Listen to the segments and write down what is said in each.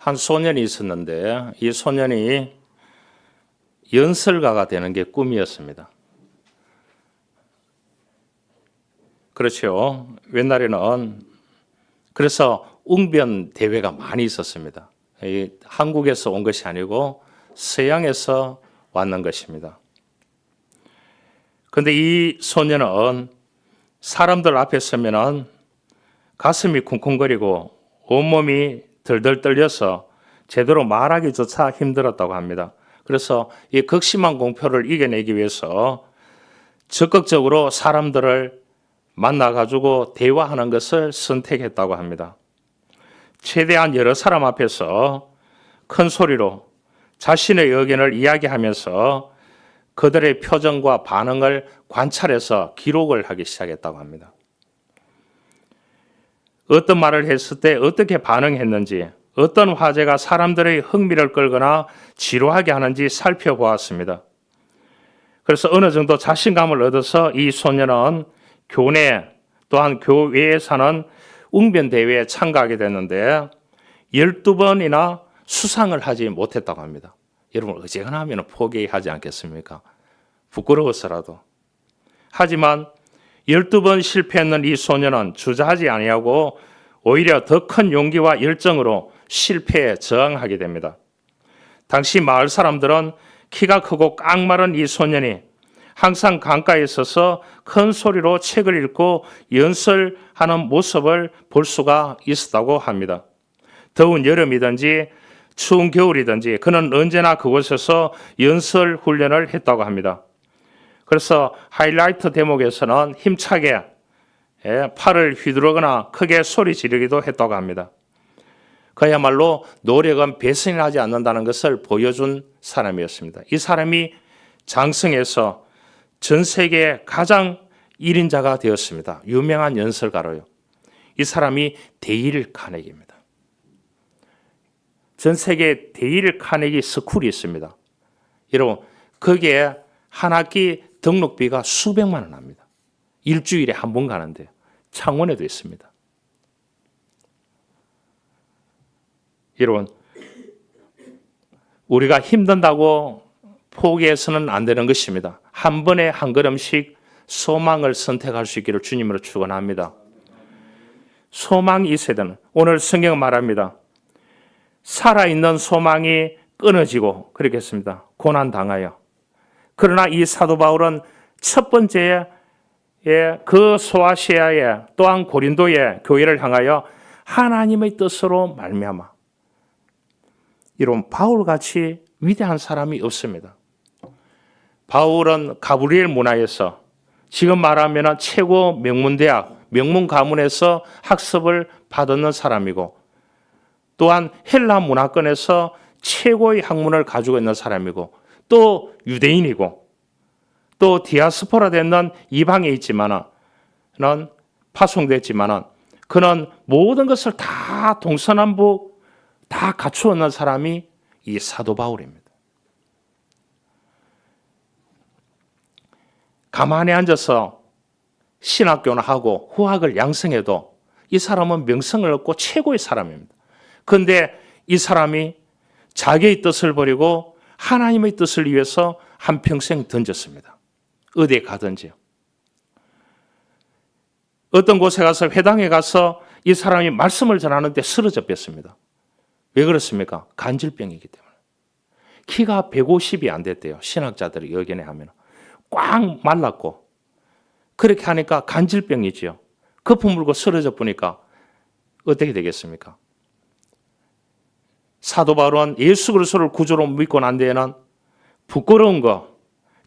한 소년이 있었는데 이 소년이 연설가가 되는 게 꿈이었습니다. 그렇죠. 옛날에는 그래서 웅변 대회가 많이 있었습니다. 한국에서 온 것이 아니고 서양에서 왔는 것입니다. 그런데 이 소년은 사람들 앞에 서면은 가슴이 쿵쿵거리고 온몸이 덜덜 떨려서 제대로 말하기조차 힘들었다고 합니다. 그래서 이 극심한 공포를 이겨내기 위해서 적극적으로 사람들을 만나가지고 대화하는 것을 선택했다고 합니다. 최대한 여러 사람 앞에서 큰 소리로 자신의 의견을 이야기하면서 그들의 표정과 반응을 관찰해서 기록을 하기 시작했다고 합니다. 어떤 말을 했을 때 어떻게 반응했는지, 어떤 화제가 사람들의 흥미를 끌거나 지루하게 하는지 살펴보았습니다. 그래서 어느 정도 자신감을 얻어서 이 소년은 교내 또한 교외에 사는 웅변대회에 참가하게 됐는데 12번이나 수상을 하지 못했다고 합니다. 여러분 어지간하면 하면 포기하지 않겠습니까? 부끄러워서라도. 하지만 12번 실패했는 이 소년은 주저하지 아니하고 오히려 더 큰 용기와 열정으로 실패에 저항하게 됩니다. 당시 마을 사람들은 키가 크고 깡마른 이 소년이 항상 강가에 서서 큰 소리로 책을 읽고 연설하는 모습을 볼 수가 있었다고 합니다. 더운 여름이든지 추운 겨울이든지 그는 언제나 그곳에서 연설 훈련을 했다고 합니다. 그래서 하이라이트 대목에서는 힘차게 팔을 휘두르거나 크게 소리 지르기도 했다고 합니다. 그야말로 노력은 배신이 하지 않는다는 것을 보여준 사람이었습니다. 이 사람이 장성해서 전 세계 가장 1인자가 되었습니다. 유명한 연설가로요. 이 사람이 데일 카네기입니다. 전 세계 데일 카네기 스쿨이 있습니다. 여러분 거기에 한 학기 등록비가 수백만 원 합니다. 일주일에 한 번 가는데요. 창원에도 있습니다. 여러분 우리가 힘든다고 포기해서는 안 되는 것입니다. 한 번에 한 걸음씩 소망을 선택할 수 있기를 주님으로 축원합니다. 소망이 있어야 되는, 오늘 성경은 말합니다. 살아있는 소망이 끊어지고 그렇겠습니다. 고난당하여. 그러나 이 사도 바울은 첫 번째 그 소아시아에 또한 고린도의 교회를 향하여 하나님의 뜻으로 말미암아. 이런 바울같이 위대한 사람이 없습니다. 바울은 가브리엘 문화에서 지금 말하면 최고 명문대학, 명문가문에서 학습을 받았는 사람이고 또한 헬라 문화권에서 최고의 학문을 가지고 있는 사람이고 또 유대인이고 또 디아스포라 되는 이방에 있지만은 파송됐지만은 그는 모든 것을 다 동서남북 다 갖추었는 사람이 이 사도 바울입니다. 가만히 앉아서 신학교나 하고 후학을 양성해도 이 사람은 명성을 얻고 최고의 사람입니다. 그런데 이 사람이 자기의 뜻을 버리고 하나님의 뜻을 위해서 한평생 던졌습니다. 어디에 가든지요. 어떤 곳에 가서 회당에 가서 이 사람이 말씀을 전하는데 쓰러져 뺐습니다. 왜 그렇습니까? 간질병이기 때문에. 키가 150이 안 됐대요. 신학자들이 의견에 하면. 꽉 말랐고 그렇게 하니까 간질병이지요. 거품 물고 쓰러져 보니까 어떻게 되겠습니까? 사도 바울은 예수 그리스도를 구주로 믿고 난 뒤에는 부끄러운 거,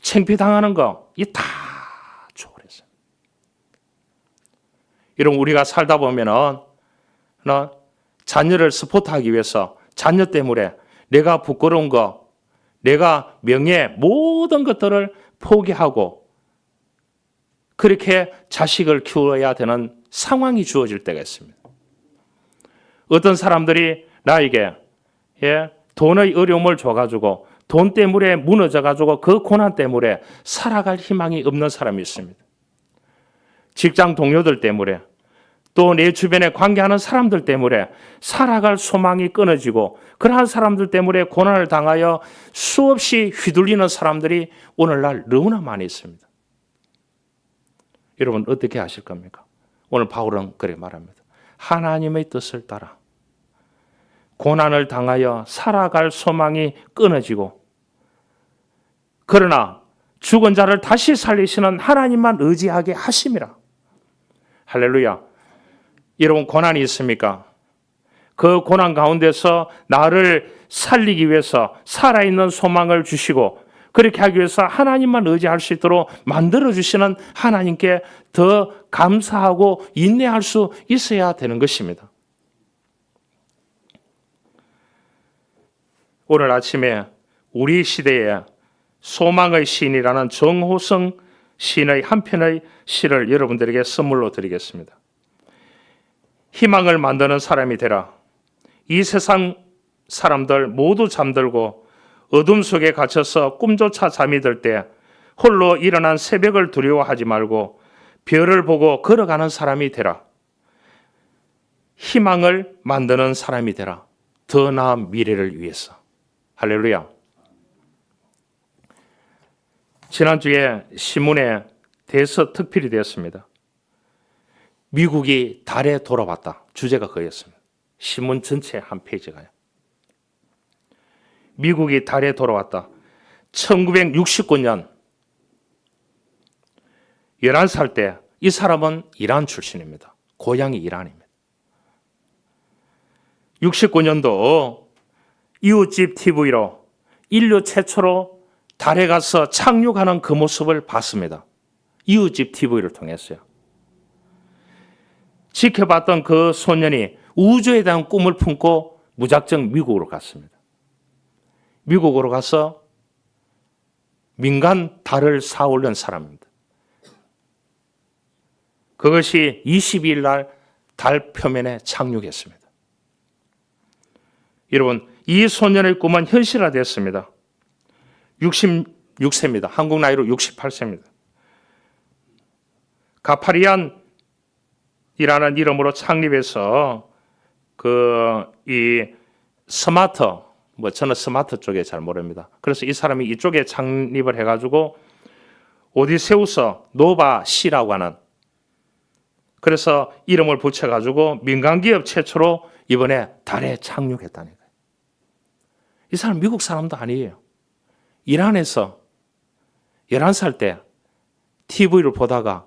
창피당하는 거 이 다 초월했어요. 이런 우리가 살다 보면은 자녀를 스포트하기 위해서 자녀 때문에 내가 부끄러운 거, 내가 명예 모든 것들을 포기하고 그렇게 자식을 키워야 되는 상황이 주어질 때가 있습니다. 어떤 사람들이 나에게 돈의 어려움을 줘가지고 돈 때문에 무너져가지고 그 고난 때문에 살아갈 희망이 없는 사람이 있습니다. 직장 동료들 때문에 또 내 주변에 관계하는 사람들 때문에 살아갈 소망이 끊어지고 그러한 사람들 때문에 고난을 당하여 수없이 휘둘리는 사람들이 오늘날 너무나 많이 있습니다. 여러분 어떻게 하실 겁니까? 오늘 바울은 그렇게 말합니다. 하나님의 뜻을 따라 고난을 당하여 살아갈 소망이 끊어지고 그러나 죽은 자를 다시 살리시는 하나님만 의지하게 하심이라. 할렐루야. 여러분 고난이 있습니까? 그 고난 가운데서 나를 살리기 위해서 살아있는 소망을 주시고 그렇게 하기 위해서 하나님만 의지할 수 있도록 만들어주시는 하나님께 더 감사하고 인내할 수 있어야 되는 것입니다. 오늘 아침에 우리 시대에 소망의 시인이라는 정호성 시인의 한 편의 시를 여러분들에게 선물로 드리겠습니다. 희망을 만드는 사람이 되라. 이 세상 사람들 모두 잠들고 어둠 속에 갇혀서 꿈조차 잠이 들 때 홀로 일어난 새벽을 두려워하지 말고 별을 보고 걸어가는 사람이 되라. 희망을 만드는 사람이 되라. 더 나은 미래를 위해서. 할렐루야. 지난주에 신문에 대서특필이 되었습니다. 미국이 달에 돌아왔다. 주제가 그였습니다. 신문 전체 한 페이지가요. 미국이 달에 돌아왔다. 1969년 11살 때 이 사람은 이란 출신입니다. 고향이 이란입니다. 69년도 이웃집 TV로 인류 최초로 달에 가서 착륙하는 그 모습을 봤습니다. 이웃집 TV를 통했어요. 지켜봤던 그 소년이 우주에 대한 꿈을 품고 무작정 미국으로 갔습니다. 미국으로 가서 민간 달을 쌓아올린 사람입니다. 그것이 22일 날 달 표면에 착륙했습니다. 여러분, 이 소년의 꿈은 현실화됐습니다. 66세입니다. 한국 나이로 68세입니다. 가파리안이라는 이름으로 창립해서 이 스마트, 저는 스마트 쪽에 잘 모릅니다. 그래서 이 사람이 이쪽에 창립을 해가지고 오디세우스 노바 C라고 하는, 그래서 이름을 붙여가지고 민간기업 최초로 이번에 달에 착륙했다는 거예요. 이 사람 미국 사람도 아니에요. 이란에서 11살 때 TV를 보다가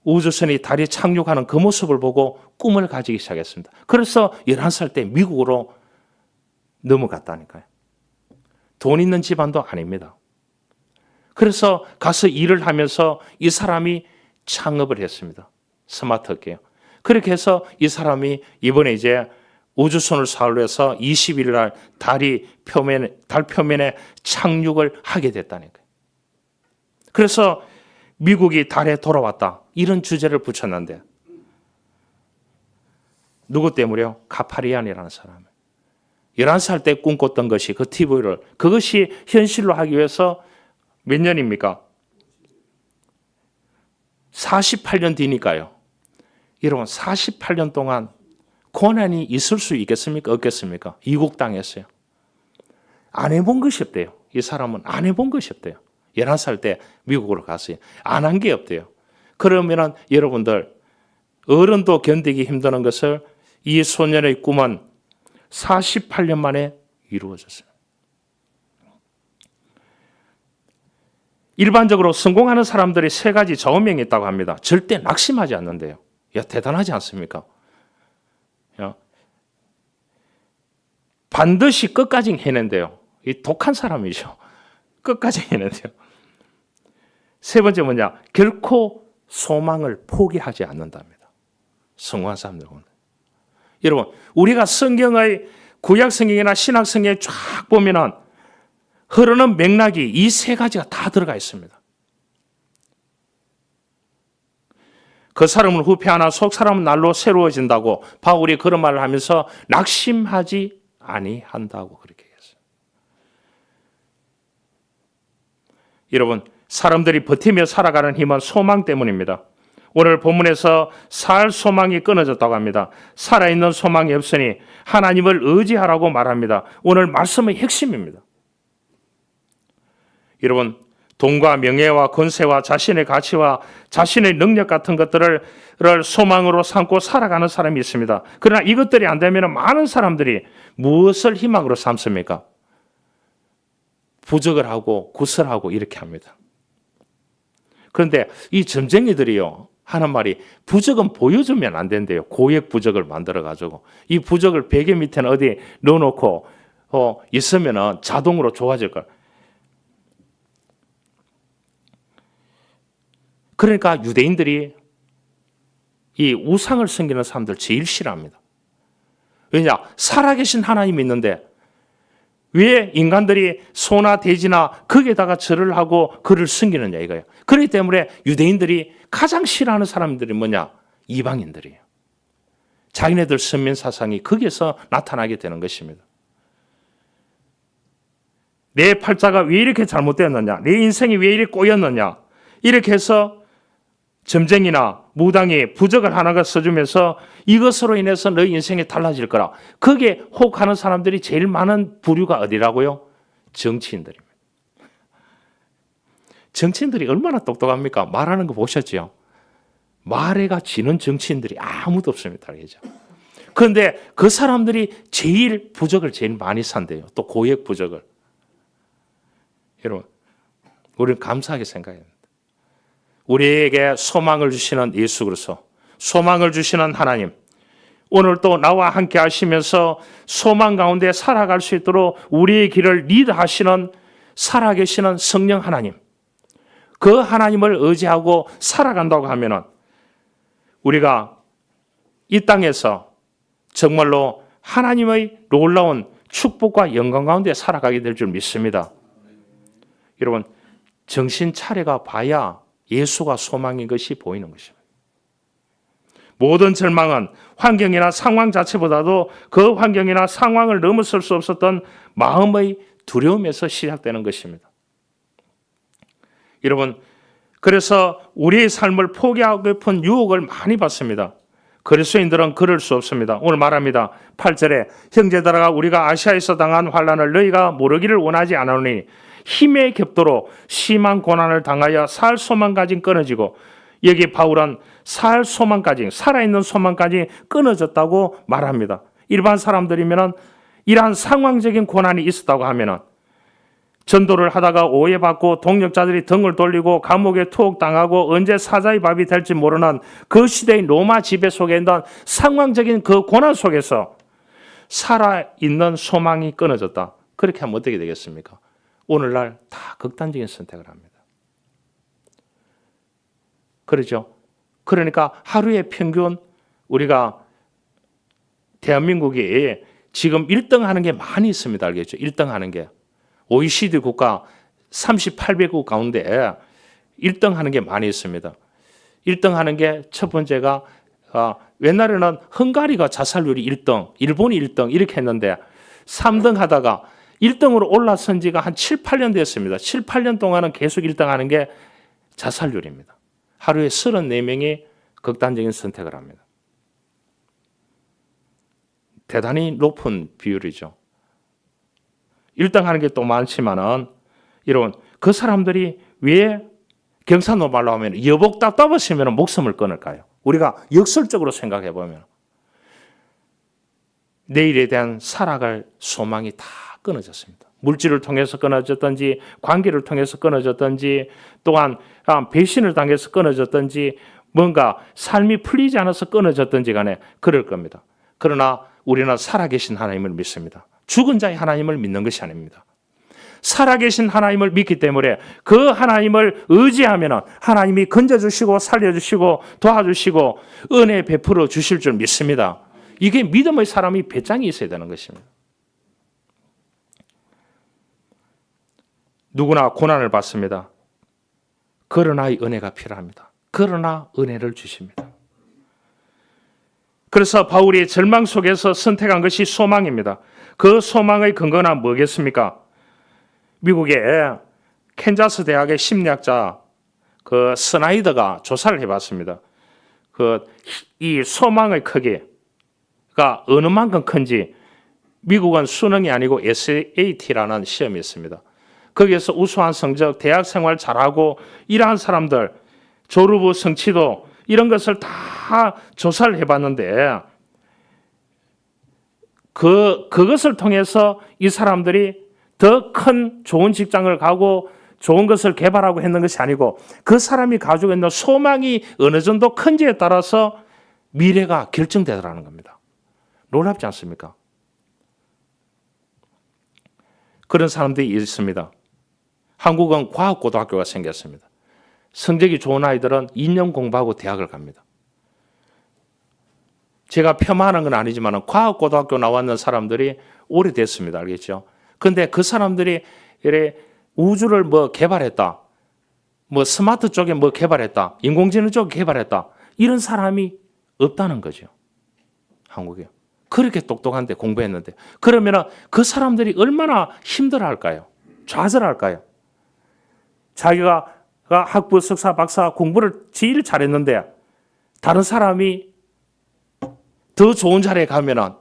우주선이 달에 착륙하는 그 모습을 보고 꿈을 가지기 시작했습니다. 그래서 11살 때 미국으로 넘어갔다니까요. 돈 있는 집안도 아닙니다. 그래서 가서 일을 하면서 이 사람이 창업을 했습니다. 스마트업계요. 그렇게 해서 이 사람이 이번에 이제 우주선을 사로 해서 20일 날 달 표면에 착륙을 하게 됐다는 거예요. 그래서 미국이 달에 돌아왔다. 이런 주제를 붙였는데 누구 때문에요? 가파리안이라는 사람. 11살 때 꿈꿨던 것이 그 TV를 그것이 현실로 하기 위해서 몇 년입니까? 48년 뒤니까요. 여러분 48년 동안 고난이 있을 수 있겠습니까? 없겠습니까? 이국당했어요. 안 해본 것이 없대요. 이 사람은 안 해본 것이 없대요. 11살 때 미국으로 갔어요. 안 한 게 없대요. 그러면은 여러분들 어른도 견디기 힘드는 것을 이 소년의 꿈은 48년 만에 이루어졌어요. 일반적으로 성공하는 사람들이 세 가지 좌우명이 있다고 합니다. 절대 낙심하지 않는데요. 야, 대단하지 않습니까? 야, 반드시 끝까지 해낸대요. 이 독한 사람이죠. 끝까지 해낸대요. 세 번째 뭐냐? 결코 소망을 포기하지 않는답니다. 성공한 사람들은. 여러분, 우리가 성경의 구약 성경이나 신약 성경에 쫙 보면은 흐르는 맥락이 이 세 가지가 다 들어가 있습니다. 그 사람은 후패하나 속 사람은 날로 새로워진다고 바울이 그런 말을 하면서 낙심하지 아니한다고 그렇게 했어요. 여러분, 사람들이 버티며 살아가는 힘은 소망 때문입니다. 오늘 본문에서 살 소망이 끊어졌다고 합니다. 살아있는 소망이 없으니 하나님을 의지하라고 말합니다. 오늘 말씀의 핵심입니다. 여러분, 돈과 명예와 권세와 자신의 가치와 자신의 능력 같은 것들을 소망으로 삼고 살아가는 사람이 있습니다. 그러나 이것들이 안 되면 많은 사람들이 무엇을 희망으로 삼습니까? 부적을 하고 구설하고 이렇게 합니다. 그런데 이 점쟁이들이요, 하는 말이 부적은 보여주면 안 된대요. 고액 부적을 만들어가지고 이 부적을 베개 밑에는 어디 넣어놓고 있으면 자동으로 좋아질 거예요. 그러니까 유대인들이 이 우상을 섬기는 사람들 제일 싫어합니다. 왜냐? 살아계신 하나님이 있는데 왜 인간들이 소나 돼지나 거기에다가 절을 하고 그를 섬기느냐 이거예요. 그렇기 때문에 유대인들이 가장 싫어하는 사람들이 뭐냐? 이방인들이에요. 자기네들 선민 사상이 거기에서 나타나게 되는 것입니다. 내 팔자가 왜 이렇게 잘못되었느냐? 내 인생이 왜 이렇게 꼬였느냐? 이렇게 해서 점쟁이나 무당이 부적을 하나가 써주면서 이것으로 인해서 너희 인생이 달라질 거라. 거기에 혹하는 사람들이 제일 많은 부류가 어디라고요? 정치인들입니다. 정치인들이 얼마나 똑똑합니까? 말하는 거 보셨죠? 말해가 지는 정치인들이 아무도 없습니다. 그런데 그 사람들이 제일 부적을 제일 많이 산대요. 또 고액 부적을. 여러분, 우리는 감사하게 생각해야 합니다. 우리에게 소망을 주시는 예수 그리스도, 소망을 주시는 하나님, 오늘 또 나와 함께 하시면서 소망 가운데 살아갈 수 있도록 우리의 길을 리드하시는 살아계시는 성령 하나님, 그 하나님을 의지하고 살아간다고 하면은 우리가 이 땅에서 정말로 하나님의 놀라운 축복과 영광 가운데 살아가게 될 줄 믿습니다. 여러분, 정신 차려가 봐야 예수가 소망인 것이 보이는 것입니다. 모든 절망은 환경이나 상황 자체보다도 그 환경이나 상황을 넘어설 수 없었던 마음의 두려움에서 시작되는 것입니다. 여러분, 그래서 우리의 삶을 포기하고픈 유혹을 많이 받습니다. 그리스도인들은 그럴 수 없습니다. 오늘 말합니다. 8절에 형제들아 우리가 아시아에서 당한 환난을 너희가 모르기를 원하지 않으니 힘의 격도로 심한 고난을 당하여 살 소망까지 끊어지고, 여기 바울은 살 소망까지, 살아있는 소망까지 끊어졌다고 말합니다. 일반 사람들이면 이러한 상황적인 고난이 있었다고 하면 전도를 하다가 오해받고 동력자들이 등을 돌리고 감옥에 투옥당하고 언제 사자의 밥이 될지 모르는 그 시대의 로마 지배 속에 있는 상황적인 그 고난 속에서 살아있는 소망이 끊어졌다. 그렇게 하면 어떻게 되겠습니까? 오늘날 다 극단적인 선택을 합니다. 그렇죠? 그러니까 하루에 평균 우리가 대한민국이 지금 1등 하는 게 많이 있습니다. 알겠죠? 1등 하는 게. OECD 국가 38개국 가운데 1등 하는 게 많이 있습니다. 1등 하는 게 첫 번째가 옛날에는 헝가리가 자살률이 1등, 일본이 1등 이렇게 했는데 3등 하다가 1등으로 올라선 지가 한 7, 8년 됐습니다. 7, 8년 동안은 계속 1등 하는 게 자살률입니다. 하루에 34명이 극단적인 선택을 합니다. 대단히 높은 비율이죠. 1등 하는 게 또 많지만은 이런 그 사람들이 왜 경상도 말로 하면 여복 답답하시면 목숨을 끊을까요? 우리가 역설적으로 생각해 보면 내일에 대한 살아갈 소망이 다 끊어졌습니다. 물질을 통해서 끊어졌든지 관계를 통해서 끊어졌든지 또한 배신을 당해서 끊어졌든지 뭔가 삶이 풀리지 않아서 끊어졌든지 간에 그럴 겁니다. 그러나 우리는 살아계신 하나님을 믿습니다. 죽은 자의 하나님을 믿는 것이 아닙니다. 살아계신 하나님을 믿기 때문에 그 하나님을 의지하면 하나님이 건져주시고 살려주시고 도와주시고 은혜 베풀어 주실 줄 믿습니다. 이게 믿음의 사람이 배짱이 있어야 되는 것입니다. 누구나 고난을 받습니다. 그러나 이 은혜가 필요합니다. 그러나 은혜를 주십니다. 그래서 바울이 절망 속에서 선택한 것이 소망입니다. 그 소망의 근거는 뭐겠습니까? 미국의 캔자스 대학의 심리학자 그 스나이더가 조사를 해봤습니다. 이 소망의 크기가 어느 만큼 큰지 미국은 수능이 아니고 SAT라는 시험이 있습니다. 거기에서 우수한 성적, 대학 생활 잘하고 이러한 사람들, 졸업 후 성취도 이런 것을 다 조사를 해봤는데 그것을 통해서 이 사람들이 더 큰 좋은 직장을 가고 좋은 것을 개발하고 했는 것이 아니고 그 사람이 가지고 있는 소망이 어느 정도 큰지에 따라서 미래가 결정되더라는 겁니다. 놀랍지 않습니까? 그런 사람들이 있습니다. 한국은 과학고등학교가 생겼습니다. 성적이 좋은 아이들은 2년 공부하고 대학을 갑니다. 제가 폄하하는 건 아니지만 과학고등학교 나왔는 사람들이 오래됐습니다. 알겠죠? 그런데 그 사람들이 우주를 뭐 개발했다, 뭐 스마트 쪽에 뭐 개발했다, 인공지능 쪽에 개발했다, 이런 사람이 없다는 거죠. 한국에. 그렇게 똑똑한데 공부했는데. 그러면 그 사람들이 얼마나 힘들어할까요? 좌절할까요? 자기가 학부, 석사, 박사 공부를 제일 잘했는데 다른 사람이 더 좋은 자리에 가면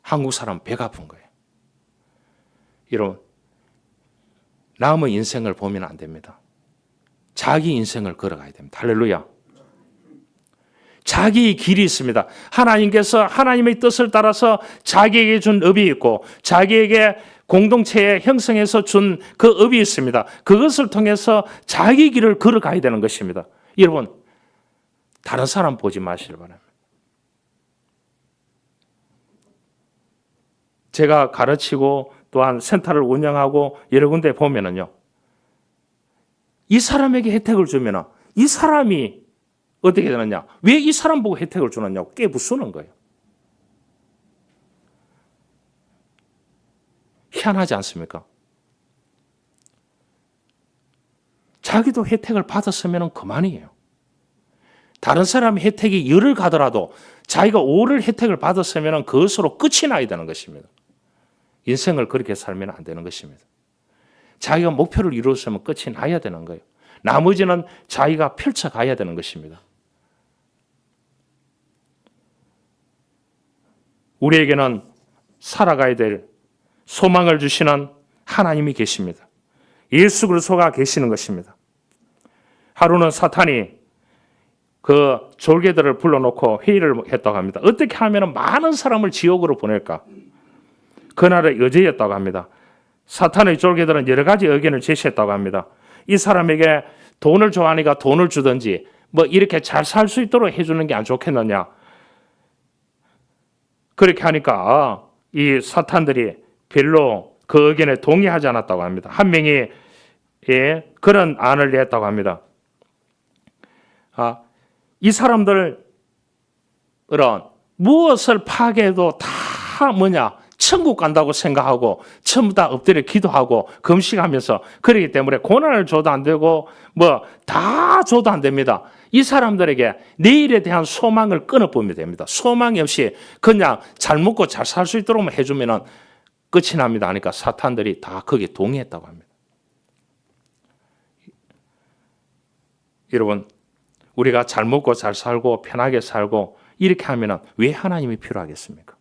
한국 사람 배가 아픈 거예요. 여러분, 남의 인생을 보면 안 됩니다. 자기 인생을 걸어가야 됩니다. 할렐루야. 자기의 길이 있습니다. 하나님께서 하나님의 뜻을 따라서 자기에게 준 업이 있고 자기에게 공동체에 형성해서 준 그 업이 있습니다. 그것을 통해서 자기 길을 걸어가야 되는 것입니다. 여러분, 다른 사람 보지 마시길 바랍니다. 제가 가르치고 또한 센터를 운영하고 여러 군데 보면은요, 이 사람에게 혜택을 주면 이 사람이 어떻게 되느냐? 왜 이 사람 보고 혜택을 주느냐고 깨부수는 거예요. 희한하지 않습니까? 자기도 혜택을 받았으면 그만이에요. 다른 사람의 혜택이 열을 가더라도 자기가 5를 혜택을 받았으면 그것으로 끝이 나야 되는 것입니다. 인생을 그렇게 살면 안 되는 것입니다. 자기가 목표를 이루었으면 끝이 나야 되는 거예요. 나머지는 자기가 펼쳐가야 되는 것입니다. 우리에게는 살아가야 될 소망을 주시는 하나님이 계십니다. 예수 그리스도가 계시는 것입니다. 하루는 사탄이 그 졸개들을 불러놓고 회의를 했다고 합니다. 어떻게 하면 많은 사람을 지옥으로 보낼까? 그날의 의제였다고 합니다. 사탄의 졸개들은 여러 가지 의견을 제시했다고 합니다. 이 사람에게 돈을 좋아하니까 돈을 주든지 뭐 이렇게 잘 살 수 있도록 해주는 게 안 좋겠느냐. 그렇게 하니까 이 사탄들이 별로 그 의견에 동의하지 않았다고 합니다. 한 명이 그런 안을 냈다고 합니다. 이 사람들은 무엇을 파괴해도 다 천국 간다고 생각하고 전부 다 엎드려 기도하고 금식하면서 그러기 때문에 고난을 줘도 안 되고 뭐 다 줘도 안 됩니다. 이 사람들에게 내일에 대한 소망을 끊어보면 됩니다. 소망이 없이 그냥 잘 먹고 잘 살 수 있도록 해주면 끝이 납니다. 하니까 사탄들이 다 거기에 동의했다고 합니다. 여러분, 우리가 잘 먹고 잘 살고 편하게 살고 이렇게 하면 왜 하나님이 필요하겠습니까?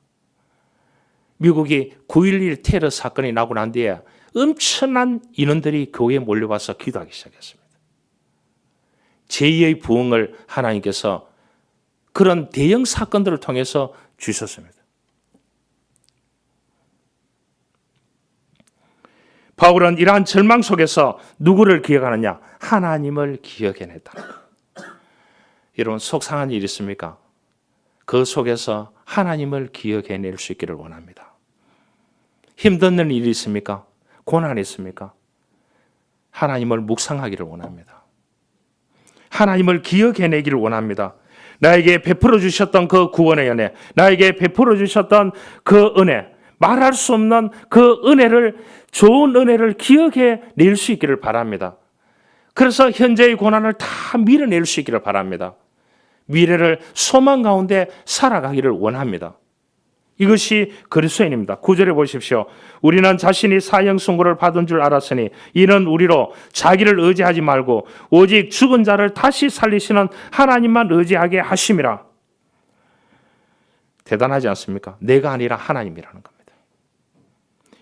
미국이 9.11 테러 사건이 나고 난 뒤에 엄청난 인원들이 교회에 몰려와서 기도하기 시작했습니다. 제2의 부흥을 하나님께서 그런 대형 사건들을 통해서 주셨습니다. 바울은 이러한 절망 속에서 누구를 기억하느냐? 하나님을 기억해냈다. 여러분, 속상한 일 있습니까? 그 속에서 하나님을 기억해낼 수 있기를 원합니다. 힘든 일이 있습니까? 고난이 있습니까? 하나님을 묵상하기를 원합니다. 하나님을 기억해내기를 원합니다. 나에게 베풀어 주셨던 그 구원의 은혜, 나에게 베풀어 주셨던 그 은혜, 말할 수 없는 그 은혜를, 좋은 은혜를 기억해낼 수 있기를 바랍니다. 그래서 현재의 고난을 다 밀어낼 수 있기를 바랍니다. 미래를 소망 가운데 살아가기를 원합니다. 이것이 그리스도인입니다. 9절에 보십시오. 우리는 자신이 사형 선고를 받은 줄 알았으니 이는 우리로 자기를 의지하지 말고 오직 죽은 자를 다시 살리시는 하나님만 의지하게 하심이라. 대단하지 않습니까? 내가 아니라 하나님이라는 겁니다.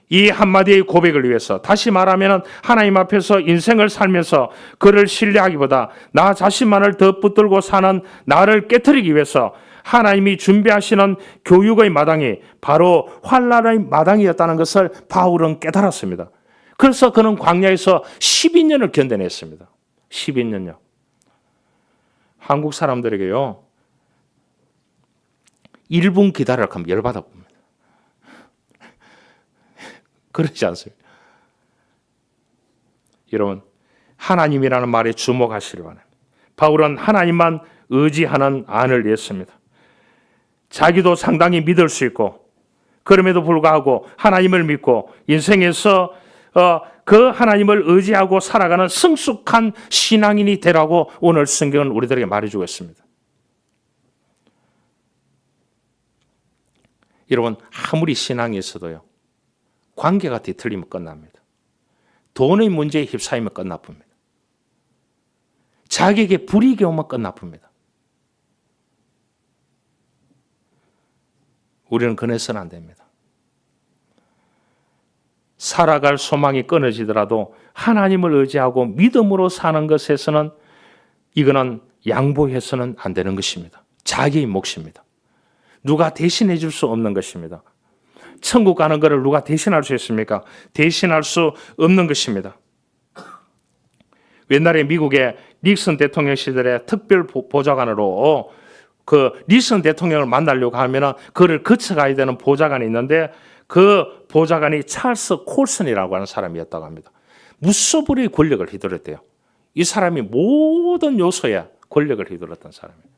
이 한마디의 고백을 위해서, 다시 말하면 하나님 앞에서 인생을 살면서 그를 신뢰하기보다 나 자신만을 더 붙들고 사는 나를 깨트리기 위해서 하나님이 준비하시는 교육의 마당이 바로 환난의 마당이었다는 것을 바울은 깨달았습니다. 그래서 그는 광야에서 12년을 견뎌냈습니다. 12년요. 한국 사람들에게요, 1분 기다리라고 하면 열받아 봅니다. 그렇지 않습니다. 여러분, 하나님이라는 말에 주목하시기 바랍니다. 바울은 하나님만 의지하는 안을 냈습니다. 자기도 상당히 믿을 수 있고, 그럼에도 불구하고 하나님을 믿고 인생에서 그 하나님을 의지하고 살아가는 성숙한 신앙인이 되라고 오늘 성경은 우리들에게 말해주고 있습니다. 여러분, 아무리 신앙이 있어도요, 관계가 뒤틀리면 끝납니다. 돈의 문제에 휩싸이면 끝나쁩니다. 자기에게 불이익이 오면 끝나쁩니다. 우리는 그래서는 안 됩니다. 살아갈 소망이 끊어지더라도 하나님을 의지하고 믿음으로 사는 것에서는 이거는 양보해서는 안 되는 것입니다. 자기의 몫입니다. 누가 대신해 줄 수 없는 것입니다. 천국 가는 것을 누가 대신할 수 있습니까? 대신할 수 없는 것입니다. 옛날에 미국의 닉슨 대통령 시절에 특별 보좌관으로 그 닉슨 대통령을 만나려고 하면 그를 거쳐가야 되는 보좌관이 있는데 그 보좌관이 찰스 콜슨이라고 하는 사람이었다고 합니다. 무소불위의 권력을 휘둘렀대요. 이 사람이 모든 요소에 권력을 휘둘렀던 사람이에요.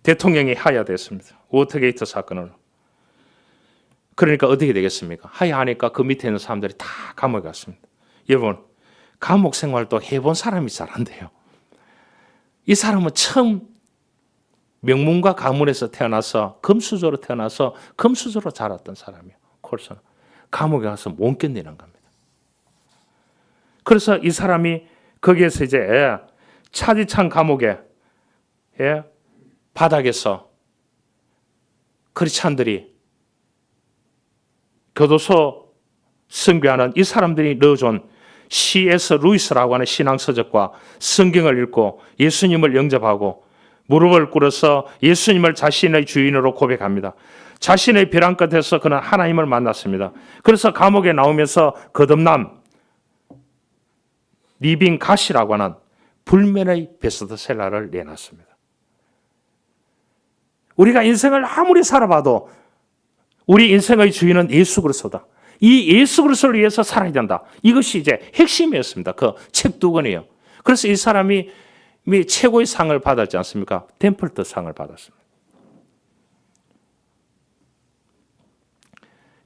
대통령이 하야됐습니다. 워터게이트 사건으로. 그러니까 어떻게 되겠습니까? 하야하니까 그 밑에 있는 사람들이 다 감옥에 갔습니다. 여러분, 감옥 생활도 해본 사람이 잘 안 돼요. 이 사람은 처음 명문가 가문에서 태어나서 금수저로 태어나서 금수저로 자랐던 사람이에요. 콜슨. 감옥에 가서 못 견디는 겁니다. 그래서 이 사람이 거기에서 이제 차디찬 감옥에 바닥에서 크리스찬들이 교도소 선교하는 이 사람들이 넣어준 C.S. 루이스라고 하는 신앙서적과 성경을 읽고 예수님을 영접하고 무릎을 꿇어서 예수님을 자신의 주인으로 고백합니다. 자신의 벼랑 끝에서 그는 하나님을 만났습니다. 그래서 감옥에 나오면서 거듭남 리빙 갓이라고 하는 불면의 베스트셀러를 내놨습니다. 우리가 인생을 아무리 살아봐도 우리 인생의 주인은 예수 그리스도다. 이 예수 그리스도를 위해서 살아야 된다. 이것이 이제 핵심이었습니다. 그 책 두 권이에요. 그래서 이 사람이 최고의 상을 받았지 않습니까? 템플트 상을 받았습니다.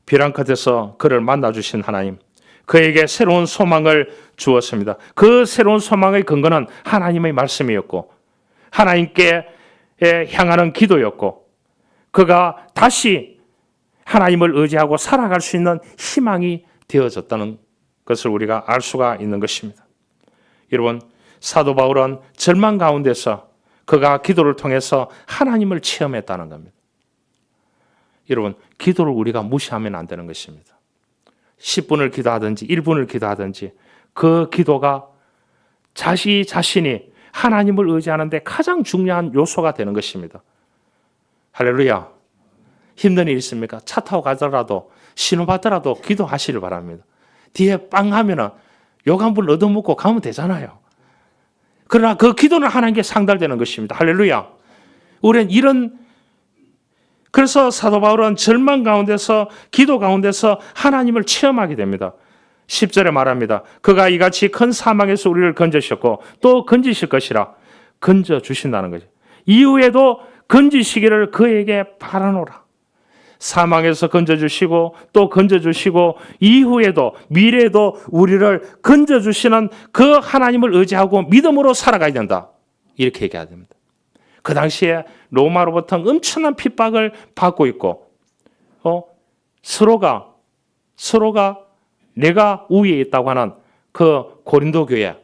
벼랑 끝에서 그를 만나주신 하나님, 그에게 새로운 소망을 주었습니다. 그 새로운 소망의 근거는 하나님의 말씀이었고 하나님께 향하는 기도였고 그가 다시 하나님을 의지하고 살아갈 수 있는 희망이 되어졌다는 것을 우리가 알 수가 있는 것입니다. 여러분, 사도 바울은 절망 가운데서 그가 기도를 통해서 하나님을 체험했다는 겁니다. 여러분, 기도를 우리가 무시하면 안 되는 것입니다. 10분을 기도하든지 1분을 기도하든지 그 기도가 자신이 하나님을 의지하는데 가장 중요한 요소가 되는 것입니다. 할렐루야. 힘든 일 있습니까? 차 타고 가더라도 신호 받더라도 기도하시길 바랍니다. 뒤에 빵 하면은 욕 한 번 얻어먹고 가면 되잖아요. 그러나 그 기도는 하나님께 상달되는 것입니다. 할렐루야. 우리는 그래서 사도 바울은 절망 가운데서 기도 가운데서 하나님을 체험하게 됩니다. 10절에 말합니다. 그가 이같이 큰 사망에서 우리를 건져주셨고 또 건지실 것이라 건져주신다는 거죠. 이후에도 건지시기를 그에게 바라노라. 사망에서 건져주시고 또 건져주시고 이후에도 미래에도 우리를 건져주시는 그 하나님을 의지하고 믿음으로 살아가야 된다. 이렇게 얘기해야 됩니다. 그 당시에 로마로부터 엄청난 핍박을 받고 있고 서로가 내가 우위에 있다고 하는 그 고린도 교회,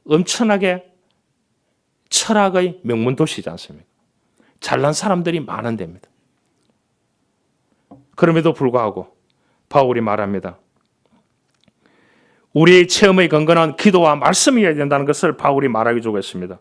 엄청나게 철학의 명문 도시지 않습니까? 잘난 사람들이 많은 데입니다. 그럼에도 불구하고 바울이 말합니다. 우리의 체험의 근거는 기도와 말씀이어야 된다는 것을 바울이 말하게 주고 있습니다.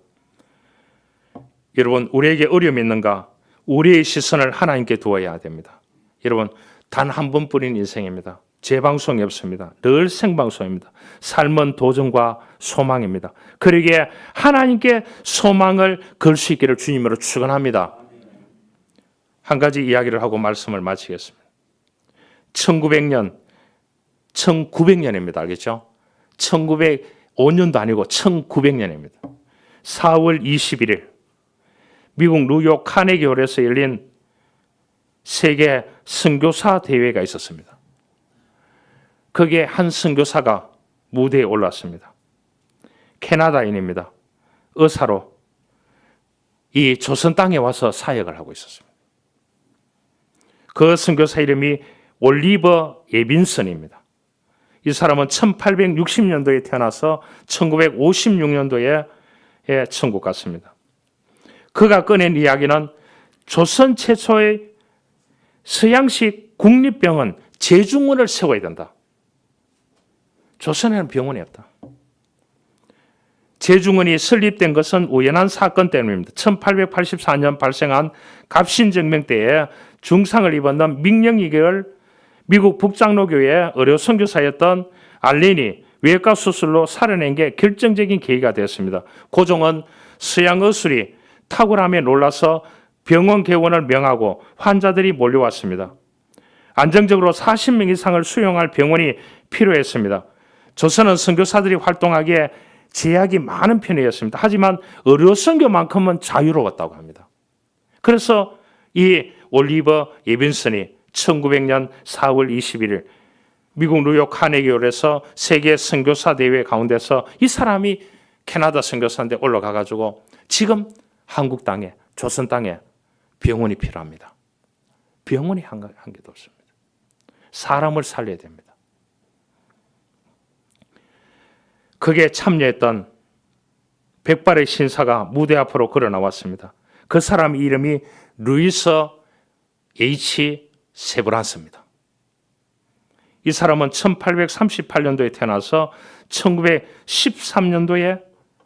여러분, 우리에게 어려움이 있는가? 우리의 시선을 하나님께 두어야 됩니다. 여러분, 단 한 번뿐인 인생입니다. 재방송이 없습니다. 늘 생방송입니다. 삶은 도전과 소망입니다. 그러기에 하나님께 소망을 걸 수 있기를 주님으로 축원합니다. 한 가지 이야기를 하고 말씀을 마치겠습니다. 1900년입니다. 알겠죠? 1905년도 아니고 1900년입니다. 4월 21일 미국 뉴욕 카네기홀에서 열린 세계 선교사 대회가 있었습니다. 거기에 한 선교사가 무대에 올랐습니다. 캐나다인입니다. 의사로 이 조선 땅에 와서 사역을 하고 있었습니다. 그 선교사 이름이 올리버 예빈슨입니다. 이 사람은 1860년도에 태어나서 1956년도에 천국 갔습니다. 그가 꺼낸 이야기는 조선 최초의 서양식 국립병원 제중원을 세워야 된다. 조선에는 병원이 없다. 제중원이 설립된 것은 우연한 사건 때문입니다. 1884년 발생한 갑신정명 때에 중상을 입었는 민영이계열 미국 북장로교회의 의료 선교사였던 알렌이 외과 수술로 살아낸 게 결정적인 계기가 되었습니다. 고종은 서양 의술이 탁월함에 놀라서 병원 개원을 명하고 환자들이 몰려왔습니다. 안정적으로 40명 이상을 수용할 병원이 필요했습니다. 조선은 선교사들이 활동하기에 제약이 많은 편이었습니다. 하지만 의료 선교만큼은 자유로웠다고 합니다. 그래서 이 올리버 예빈슨이 1900년 4월 21일 미국 뉴욕 카네기홀에서 세계 선교사 대회 가운데서 이 사람이 캐나다 선교사인데 올라가 가지고 지금 한국 땅에 조선 땅에 병원이 필요합니다. 병원이 한 개도 없습니다. 사람을 살려야 됩니다. 거기에 참여했던 백발의 신사가 무대 앞으로 걸어 나왔습니다. 그 사람 이름이 루이스 H. 세브란스입니다. 이 사람은 1838년도에 태어나서 1913년도에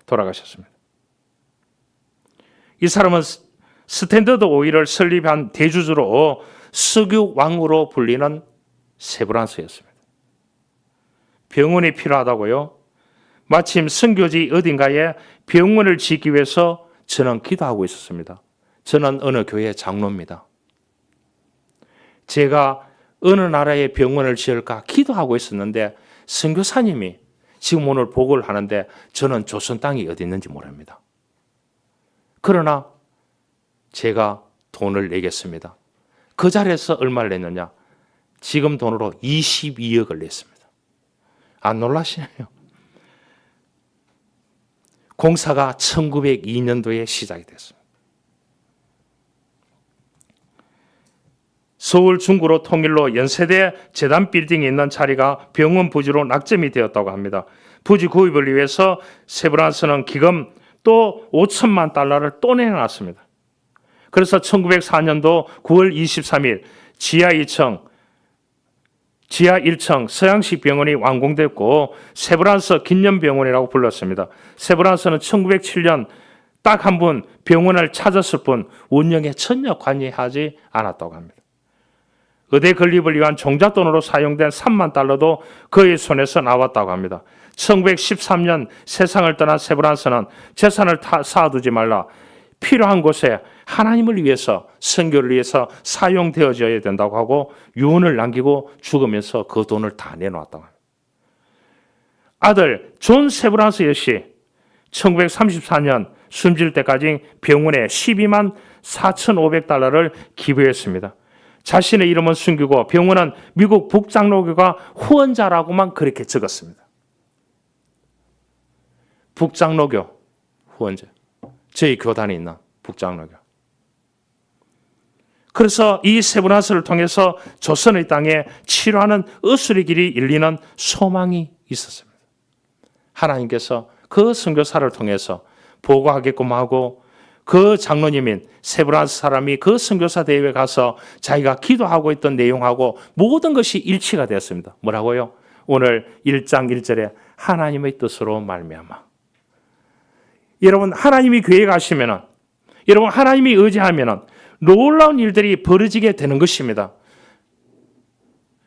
돌아가셨습니다. 이 사람은 스탠더드 오일을 설립한 대주주로 석유왕으로 불리는 세브란스였습니다. 병원이 필요하다고요? 마침 선교지 어딘가에 병원을 짓기 위해서 저는 기도하고 있었습니다. 저는 어느 교회 장로입니다. 제가 어느 나라에 병원을 지을까 기도하고 있었는데 선교사님이 지금 오늘 보고를 하는데 저는 조선 땅이 어디 있는지 모릅니다. 그러나 제가 돈을 내겠습니다. 그 자리에서 얼마를 냈느냐? 지금 돈으로 22억을 냈습니다. 안 놀라시나요? 공사가 1902년도에 시작이 됐습니다. 서울 중구로 통일로 연세대 재단 빌딩에 있는 자리가 병원 부지로 낙점이 되었다고 합니다. 부지 구입을 위해서 세브란스는 기금 또 5천만 달러를 또 내놨습니다. 그래서 1904년도 9월 23일 지하 1층 서양식 병원이 완공됐고 세브란스 기념병원이라고 불렀습니다. 세브란스는 1907년 딱 한 분 병원을 찾았을 뿐 운영에 전혀 관여하지 않았다고 합니다. 의대 건립을 위한 종잣돈으로 사용된 3만 달러도 그의 손에서 나왔다고 합니다. 1913년 세상을 떠난 세브란스는 재산을 쌓아두지 말라. 필요한 곳에 하나님을 위해서 선교를 위해서 사용되어져야 된다고 하고 유언을 남기고 죽으면서 그 돈을 다 내놓았다고 합니다. 아들 존 세브란스 역시 1934년 숨질 때까지 병원에 12만 4,500달러를 기부했습니다. 자신의 이름은 숨기고 병원은 미국 북장로교가 후원자라고만 그렇게 적었습니다. 북장로교 후원자. 저희 교단에 있는 북장로교. 그래서 이 세브란스를 통해서 조선의 땅에 치료하는 의술의 길이 열리는 소망이 있었습니다. 하나님께서 그 선교사를 통해서 보고하게끔 하고 그 장로님인 세브란스 사람이 그 선교사 대회에 가서 자기가 기도하고 있던 내용하고 모든 것이 일치가 되었습니다. 뭐라고요? 오늘 1장 1절에 하나님의 뜻으로 말미암아. 여러분, 하나님이 교회에 가시면은, 여러분 하나님이 의지하면은 놀라운 일들이 벌어지게 되는 것입니다.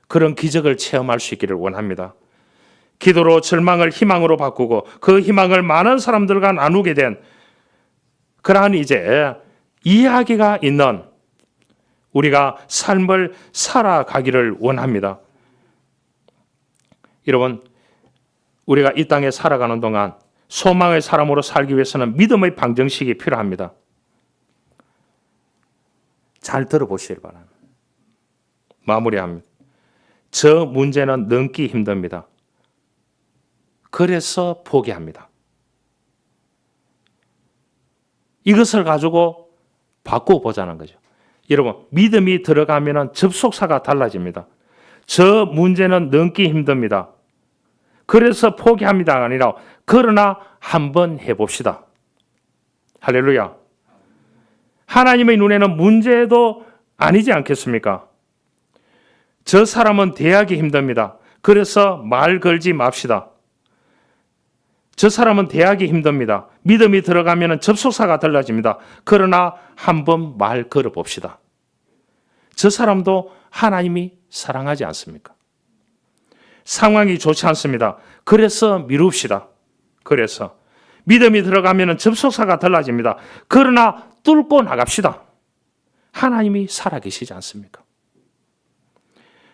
그런 기적을 체험할 수 있기를 원합니다. 기도로 절망을 희망으로 바꾸고 그 희망을 많은 사람들과 나누게 된 그러한 이제 이야기가 있는 우리가 삶을 살아가기를 원합니다. 여러분, 우리가 이 땅에 살아가는 동안 소망의 사람으로 살기 위해서는 믿음의 방정식이 필요합니다. 잘 들어보시길 바랍니다. 마무리합니다. 저 문제는 넘기 힘듭니다. 그래서 포기합니다. 이것을 가지고 바꿔보자는 거죠. 여러분, 믿음이 들어가면 접속사가 달라집니다. 저 문제는 넘기 힘듭니다. 그래서 포기합니다가 아니라 그러나 한번 해봅시다. 할렐루야. 하나님의 눈에는 문제도 아니지 않겠습니까? 저 사람은 대하기 힘듭니다. 그래서 말 걸지 맙시다. 저 사람은 대하기 힘듭니다. 믿음이 들어가면 접속사가 달라집니다. 그러나 한번 말 걸어봅시다. 저 사람도 하나님이 사랑하지 않습니까? 상황이 좋지 않습니다. 그래서 미룹시다. 그래서 믿음이 들어가면 접속사가 달라집니다. 그러나 뚫고 나갑시다. 하나님이 살아계시지 않습니까?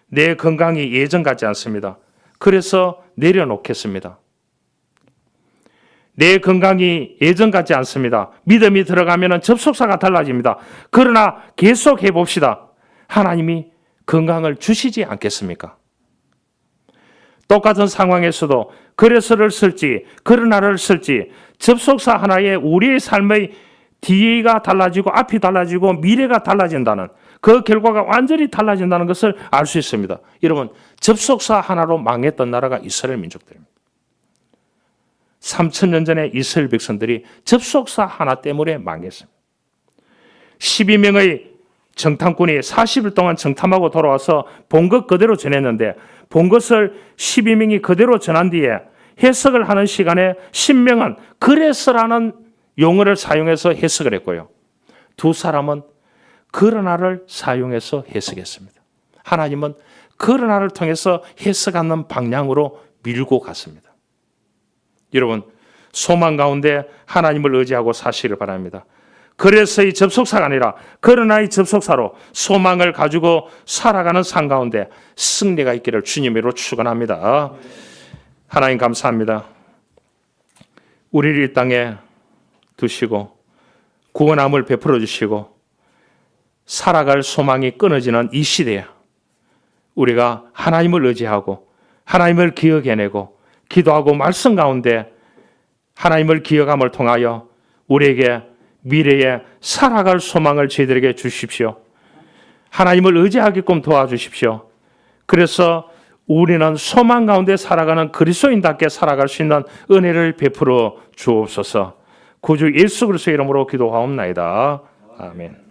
내 건강이 예전 같지 않습니다. 그래서 내려놓겠습니다. 내 건강이 예전 같지 않습니다. 믿음이 들어가면 접속사가 달라집니다. 그러나 계속 해봅시다. 하나님이 건강을 주시지 않겠습니까? 똑같은 상황에서도 그래서를 쓸지 그러나를 쓸지 접속사 하나에 우리의 삶의 뒤가 달라지고 앞이 달라지고 미래가 달라진다는 그 결과가 완전히 달라진다는 것을 알 수 있습니다. 여러분, 접속사 하나로 망했던 나라가 이스라엘 민족들입니다. 3,000년 전에 이스라엘 백성들이 접속사 하나 때문에 망했습니다. 12명의 정탐꾼이 40일 동안 정탐하고 돌아와서 본 것 그대로 전했는데 본 것을 12명이 그대로 전한 뒤에 해석을 하는 시간에 10명은 그래서라는 용어를 사용해서 해석을 했고요. 두 사람은 그러나를 사용해서 해석했습니다. 하나님은 그러나를 통해서 해석하는 방향으로 밀고 갔습니다. 여러분, 소망 가운데 하나님을 의지하고 사시기를 바랍니다. 그래서 이 접속사가 아니라 그러나의 접속사로 소망을 가지고 살아가는 삶 가운데 승리가 있기를 주님으로 축원합니다. 하나님 감사합니다. 우리를 이 땅에 두시고 구원함을 베풀어 주시고 살아갈 소망이 끊어지는 이 시대에 우리가 하나님을 의지하고 하나님을 기억해내고 기도하고 말씀 가운데 하나님을 기억함을 통하여 우리에게 미래에 살아갈 소망을 저희들에게 주십시오. 하나님을 의지하게끔 도와주십시오. 그래서 우리는 소망 가운데 살아가는 그리스도인답게 살아갈 수 있는 은혜를 베풀어 주옵소서. 구주 예수 그리스도의 이름으로 기도하옵나이다. 아멘.